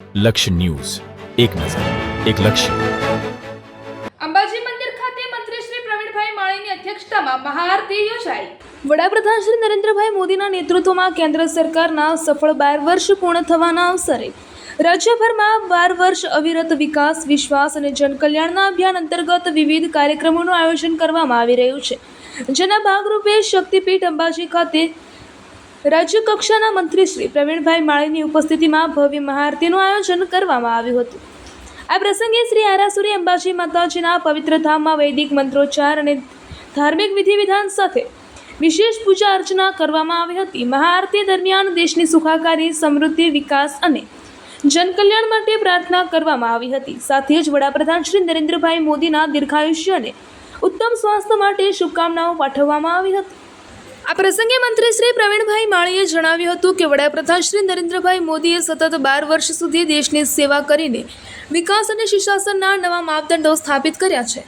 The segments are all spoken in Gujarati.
લક્ષ્ય ન્યૂઝ, એક નજર, એક લક્ષ્ય. અંબાજી મંદિર ખાતે મંત્રી શ્રી પ્રવીણભાઈ માળીની અધ્યક્ષતામાં મહાઆરતી યોજાઈ. વડાપ્રધાન શ્રી નરેન્દ્રભાઈ મોદીના નેતૃત્વમાં કેન્દ્ર સરકારના સફળ 12 વર્ષ પૂર્ણ થવાના અવસરે રાજ્યભરમાં 12 વર્ષ અવિરત વિકાસ, વિશ્વાસ અને જનકલ્યાણના અભિયાન અંતર્ગત વિવિધ કાર્યક્રમોનું આયોજન કરવામાં આવી રહ્યું છે, જેના ભાગરૂપે શક્તિપીઠ અંબાજી ખાતે રાજ્ય કક્ષાના મંત્રી શ્રી પ્રવીણભાઈ માળીની ઉપસ્થિતિમાં ભવ્ય મહાઆરતીનું આયોજન કરવામાં આવ્યું હતું. આ પ્રસંગે શ્રી આરાસુરી અંબાજી માતાજીના પવિત્ર ધામમાં વૈદિક મંત્રોચ્ચાર અને ધાર્મિક વિધિ વિધાન સાથે વિશેષ પૂજા અર્ચના કરવામાં આવી હતી. મહાઆરતી દરમિયાન દેશની સુખાકારી, સમૃદ્ધિ, વિકાસ અને જનકલ્યાણ માટે પ્રાર્થના કરવામાં આવી હતી. સાથે જ વડાપ્રધાન શ્રી નરેન્દ્રભાઈ મોદીના દીર્ઘાયુષ્ય અને ઉત્તમ સ્વાસ્થ્ય માટે શુભકામનાઓ પાઠવવામાં આવી હતી. આ પ્રસંગે મંત્રી શ્રી પ્રવીણભાઈ માળીએ જણાવ્યું હતું કે વડાપ્રધાન શ્રી નરેન્દ્રભાઈ મોદીએ સતત 12 વર્ષ સુધી દેશની સેવા કરીને વિકાસ અને સુશાસનના નવા માપદંડો સ્થાપિત કર્યા છે.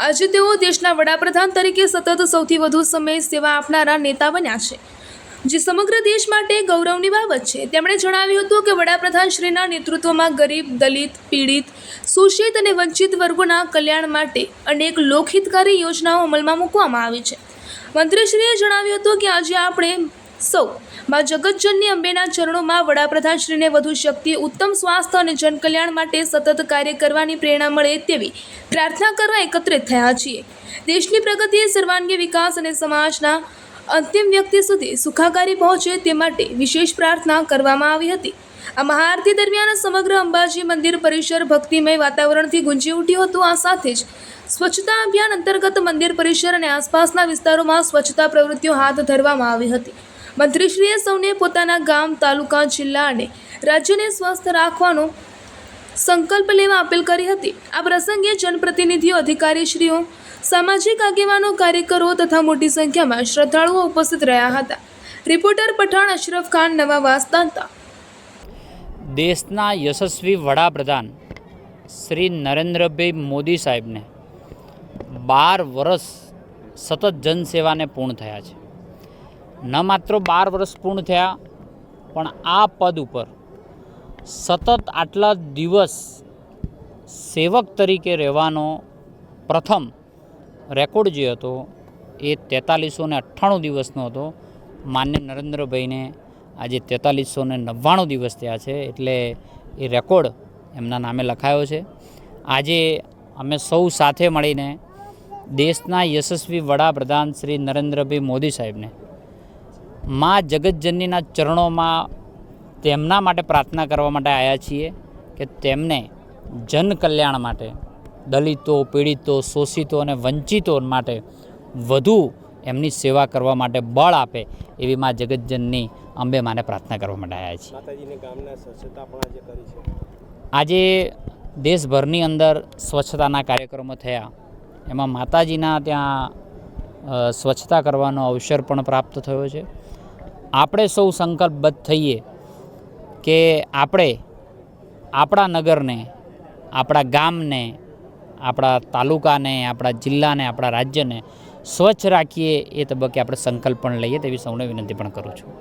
આજે તેઓ દેશના વડાપ્રધાન તરીકે સતત સૌથી વધુ સમય સેવા આપનારા નેતા બન્યા છે, જે સમગ્ર દેશ માટે ગૌરવની બાબત છે. તેમણે જણાવ્યું હતું કે વડાપ્રધાન શ્રીના નેતૃત્વમાં ગરીબ, દલિત, પીડિત, શોષિત અને વંચિત વર્ગોના કલ્યાણ માટે અનેક લોકહિતકારી યોજનાઓ અમલમાં મૂકવામાં આવી છે. મંત્રીશ્રીએ જણાવ્યું હતું કે આજે આપણે સૌ મા જગતજનની અંબેના ચરણોમાં વડાપ્રધાનશ્રીને વધુ શક્તિ, ઉત્તમ સ્વાસ્થ્ય અને જનકલ્યાણ માટે સતત કાર્ય કરવાની પ્રેરણા મળે તેવી પ્રાર્થના કરવા એકત્રિત થયા છીએ. દેશની પ્રગતિ, સર્વાંગી વિકાસ અને સમાજના અંતિમ વ્યક્તિ સુધી સુખાકારી પહોંચે તે માટે વિશેષ પ્રાર્થના કરવામાં આવી હતી. આ મહાઆરતી દરમિયાન સમગ્ર અંબાજી મંદિર પરિસર ભક્તિમય વાતાવરણથી ગુંજી ઉઠ્યું હતું. આ સાથે જ સ્વચ્છતા અભિયાન અંતર્ગત મંદિર પરિસર અને આસપાસના વિસ્તારોમાં સ્વચ્છતા પ્રવૃત્તિઓ હાથ ધરવામાં આવી હતી. મંત્રીશ્રીએ સૌને પોતાના ગામ, તાલુકા, જિલ્લા અને રાજ્યને સ્વસ્થ રાખવાનો સંકલ્પ લેવા અપીલ કરી હતી. આ પ્રસંગે જનપ્રતિનિધિઓ, અધિકારીશ્રીઓ, સામાજિક આગેવાનો, કાર્યકરો તથા મોટી સંખ્યામાં શ્રદ્ધાળુઓ ઉપસ્થિત રહ્યા હતા. રિપોર્ટર પઠાણ અશરફ ખાન, નવા વાંસદાતા. દેશના યશસ્વી વડાપ્રધાન શ્રી નરેન્દ્રભાઈ મોદી સાહેબને 12 વર્ષ સતત જનસેવાને પૂર્ણ થયા છે. ન માત્ર 12 વર્ષ પૂર્ણ થયા, પણ આ પદ ઉપર સતત આટલા દિવસ સેવક તરીકે રહેવાનો પ્રથમ રેકોર્ડ જે હતો એ 4398 દિવસનો હતો. માન્ય નરેન્દ્રભાઈને આજે 4399 દિવસ થયા છે, એટલે એ રેકોર્ડ એમના નામે લખાયો છે. આજે અમે સૌ સાથે મળીને દેશના યશસ્વી વડાપ્રધાન શ્રી નરેન્દ્રભાઈ મોદી સાહેબને મા જગતજનનીના ચરણોમાં તેમના માટે પ્રાર્થના કરવા માટે આવ્યા છીએ કે તેમને જનકલ્યાણ માટે, દલિતો, પીડિતો, શોષિતો અને વંચિતો માટે વધુ એમની સેવા કરવા માટે બળ આપે એવી મા જગતજનની અંબે માને પ્રાર્થના કરવા માટે આવ્યા છીએ. આજે દેશભરની અંદર સ્વચ્છતાના કાર્યક્રમો થયા, એમાં માતાજીના ત્યાં સ્વચ્છતા કરવાનો અવસર પણ પ્રાપ્ત થયો છે. આપણે સૌ સંકલ્પબદ્ધ થઈએ કે આપણે આપણા નગરને, આપણા ગામને, આપણા તાલુકાને, આપણા જિલ્લાને, આપણા રાજ્યને સ્વચ્છ રાખીએ. એ તબક્કે આપણે સંકલ્પ પણ લઈએ તેવી સૌને વિનંતી પણ કરું છું.